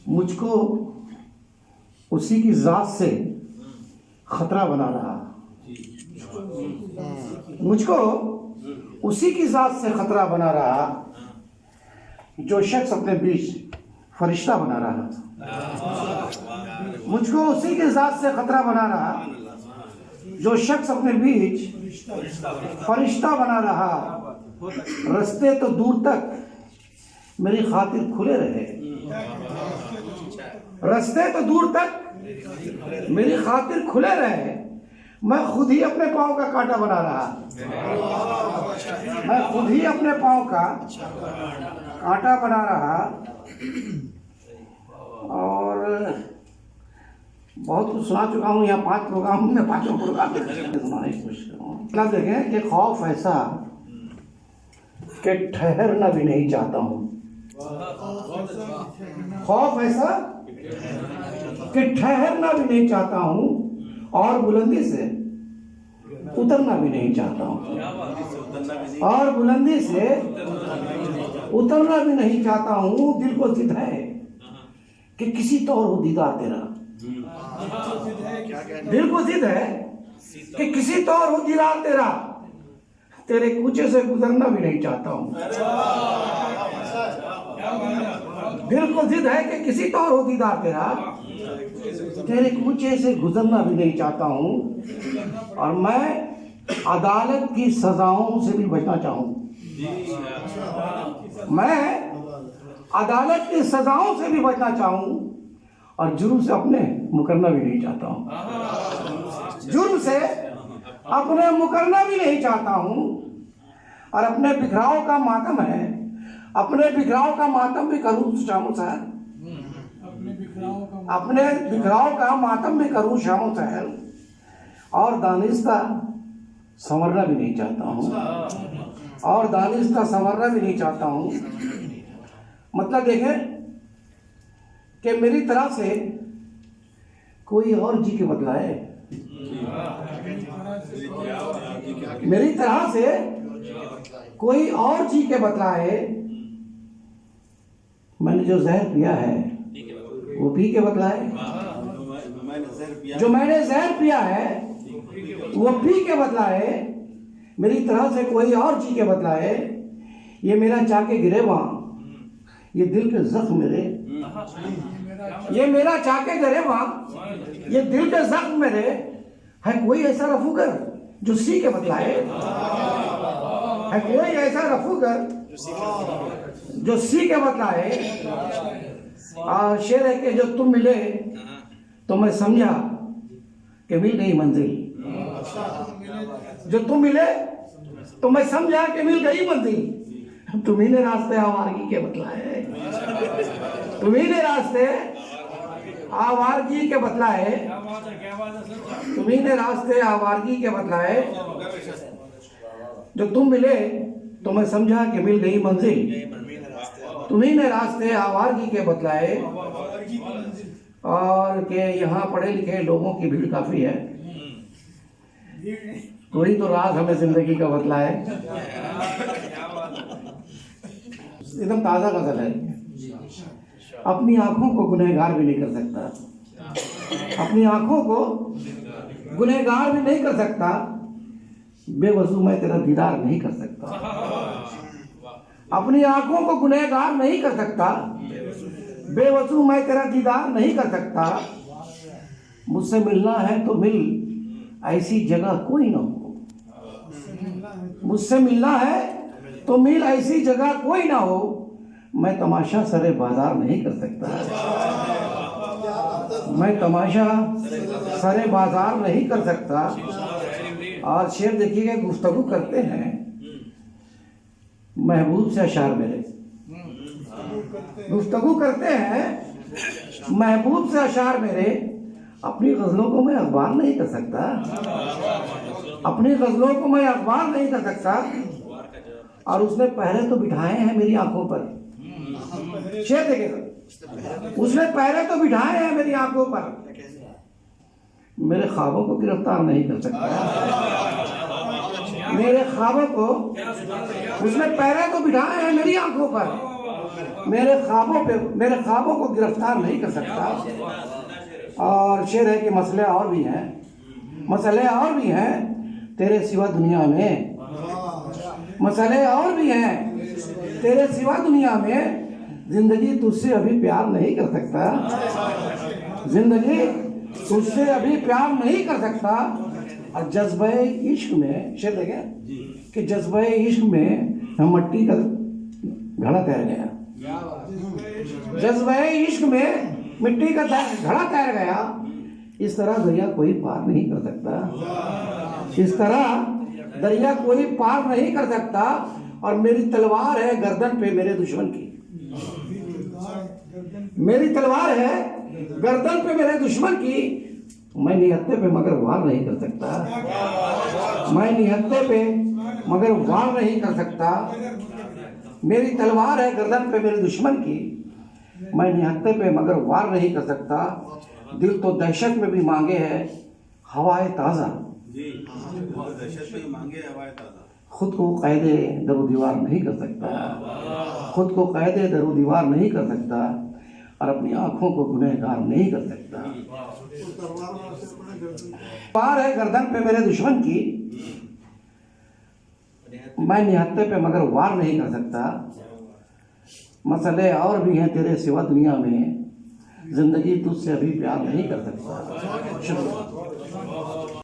मुझको उसी की जात से खतरा बना रहा, मुझको उसी की जात से खतरा बना रहा जो शख्स अपने बीच फरिश्ता बना रहा। मुझको उसी की जात से खतरा बना रहा जो शख्स अपने बीच फरिश्ता बना रहा। रास्ते तो दूर तक मेरी खातिर खुले रहे, रास्ते तो दूर तक मेरी खातिर खुले रहे। मैं खुद ही अपने पाँव का कांटा बना रहा, मैं खुद ही अपने पाँव का कांटा बना रहा। और बहुत कुछ सुना चुका हूँ, यहाँ 5 प्रोग्राम में 5 प्रोग्राम सुनाने की कोशिश करूँगा। मतलब देखें कि खौफ ऐसा कि ठहरना भी नहीं चाहता हूँ, खौफ ऐसा कि ठहरना भी नहीं चाहता हूँ और बुलंदी से उतरना भी नहीं चाहता हूँ, और बुलंदी से उतरना भी नहीं चाहता हूँ। दिल को जिद है कि किसी तो और हो दीदार तेरा, दिल को जिद है कि किसी तो और हो दीदार तेरा, तेरे कूचे से गुजरना भी नहीं चाहता हूँ। दिल को जिद है कि किसी तो और हो दीदार तेरा, तेरे कूचे से गुजरना भी नहीं चाहता हूँ। और मैं अदालत की सजाओं से भी बचना चाहूँ, मैं अदालत की सजाओं से भी बचना चाहूँ और जुर्म से अपने मुकरना भी नहीं चाहता हूँ, जुर्म से अपने मुकरना भी नहीं चाहता हूँ। और अपने बिखराव का मातम है, अपने बिखराव का मातम भी करूँ शामो सहर, अपने बिखराव का मातम भी करूँ शामो सहर। और दानिस्ता संवरना भी नहीं चाहता हूँ, और दानिस्ता संवरना भी नहीं चाहता हूँ। मतलब देखें कि मेरी तरह से कोई और जी के बतलाए, मेरी तरह से कोई और जी के बतलाए। मैंने जो जहर पिया है वो पी के बतलाए, जो मैंने जहर पिया है वो पी के बतलाए। मेरी तरह से कोई और जी के बतलाए। ये मेरा चाके गिरेवा, ये दिल के जख्म मेरे, ये मेरा चाके गिरेवा, ये दिल के जख्म मेरे। है कोई ऐसा रफूकर जो सी के बतलाए, है कोई ऐसा रफूकर जो सी के बतलाए। शेर है कि जो तुम मिले तो मैं समझा कि मिल गई मंजिल, जो तुम मिले तो मैं समझा कि मिल गई मंजिल। तुम्ही ने रास्ते आवारगी के बतलाए, तुम्ही ने रास्ते आवारगी के बतलाए, तुम्ही ने रास्ते आवारगी के बतलाए। जो तुम मिले तो मैं समझा कि मिल गई मंजिल, तुम्ही ने रास्ते आवारगी के बतलाए। और कि यहाँ पढ़े लिखे लोगों की भीड़ काफी है, कोई तो राज हमें जिंदगी का बतलाए। एकदम ताजा गजल है। अपनी आंखों को गुनहगार भी नहीं कर सकता, अपनी आंखों को गुनहगार भी नहीं कर सकता। बेवजू मैं तेरा दीदार नहीं कर सकता, अपनी आंखों को गुनहगार नहीं कर सकता। बेवजू मैं तेरा दीदार नहीं कर सकता। मुझसे मिलना है तो मिल, ऐसी जगह कोई ना हो। मुझसे मिलना है तो मिल, ऐसी जगह कोई ना हो। मैं तमाशा सरे बाजार नहीं कर सकता, मैं तमाशा सरे बाजार नहीं कर सकता। और शेर देखिएगा, गुफ्तगू करते हैं महबूब से अशार मेरे, गुफ्तगू करते हैं महबूब से अशार मेरे। अपनी गजलों को मैं अखबार नहीं कर सकता, अपनी गजलों को मैं अखबार नहीं कर सकता। और उसने पहरे तो बिठाए हैं मेरी आंखों पर, शेर देखेगा, उसने पहरे तो बिठाए हैं मेरी आंखों पर। मेरे ख्वाबों को गिरफ्तार नहीं कर सकता, मेरे ख्वाबों को उसने पहरे तो बिठाए हैं मेरी आंखों पर। मेरे ख्वाबों को गिरफ्तार नहीं कर सकता। और शेर है कि मसले और भी हैं तेरे सिवा दुनिया में, मसले और भी हैं तेरे सिवा दुनिया में। जिंदगी तुझसे अभी प्यार नहीं कर सकता, जिंदगी तुझसे अभी प्यार नहीं कर सकता। और जज्बे इश्क में, शेर देखें कि जज्बे इश्क में हम मट्टी का घड़ा तैर गया, जज्बे इश्क में मिट्टी का घड़ा तैर गया। इस तरह दरिया कोई पार नहीं कर सकता, इस तरह दरिया कोई पार नहीं कर सकता। और मेरी तलवार है गर्दन पे मेरे दुश्मन की, मेरी तलवार है गर्दन पे मेरे दुश्मन की। मैं निहत्थे पे मगर वार नहीं कर सकता, मैं निहत्थे पे मगर वार नहीं कर सकता। मेरी तलवार है गर्दन पे मेरे दुश्मन की, मैं निहत्थे पे मगर वार नहीं कर सकता। दिल तो दहशत में भी मांगे है हवाए ताज़ा, खुद को कैदे दरो दीवार नहीं कर सकता, खुद को कैदे दरो दीवार नहीं कर सकता। और अपनी आंखों को गुनहगार नहीं कर सकता। पार है गर्दन पे मेरे दुश्मन की, मैं निहत्थे पे मगर वार नहीं कर सकता। मसले और भी हैं तेरे सिवा दुनिया में, जिंदगी तुझसे अभी प्यार नहीं कर सकता। शुक्रिया।